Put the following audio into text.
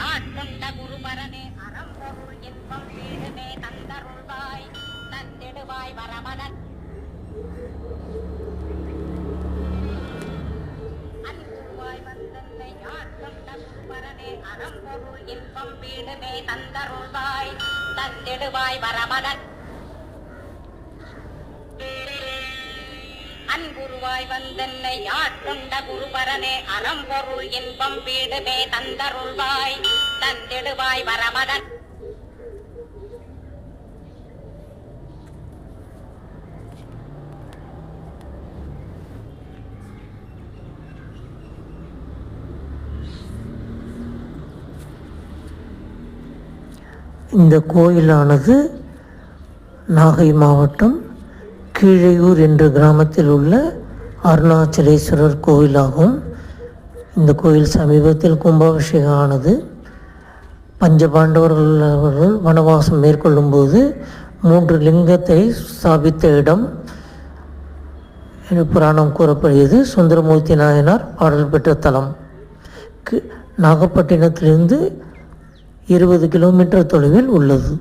ஆட்கொண்ட குருபரனே அறம்பொருள் இன்பம் வீடுமே தந்தருள்வாய் தந்திடுவாய் வரமலன் அன்புருவாய் வந்தன்னை ஆட்கொண்ட குருபரனே அறம்பொருள் இன்பம் வீடுமே தந்தருள்வாய் தந்திடுவாய் வரமலன் அன்புருவாய் வந்தன்னை ஆட்கொண்ட குருபரனே அறம்பொருள் இன்பம் வீடுமே தந்தருள்வாய் தந்திடுவாய் வரமதன் இந்த கோயிலானது நாகை மாவட்டம் கீழையூர் என்ற கிராமத்தில் உள்ள அருணாச்சலேஸ்வரர் கோயிலாகும். இந்த கோயில் சமீபத்தில் கும்பாபிஷேகம் ஆனது. பஞ்சபாண்டவர்கள் அவர்கள் வனவாசம் மேற்கொள்ளும்போது 3 லிங்கத்தை ஸ்தாபித்த இடம் என புராணம் கூறப்படுகிறது. சுந்தரமூர்த்தி நாயனார் பாடல் பெற்ற தலம். நாகப்பட்டினத்திலிருந்து 20 கிலோமீட்டர் தொலைவில் உள்ளது.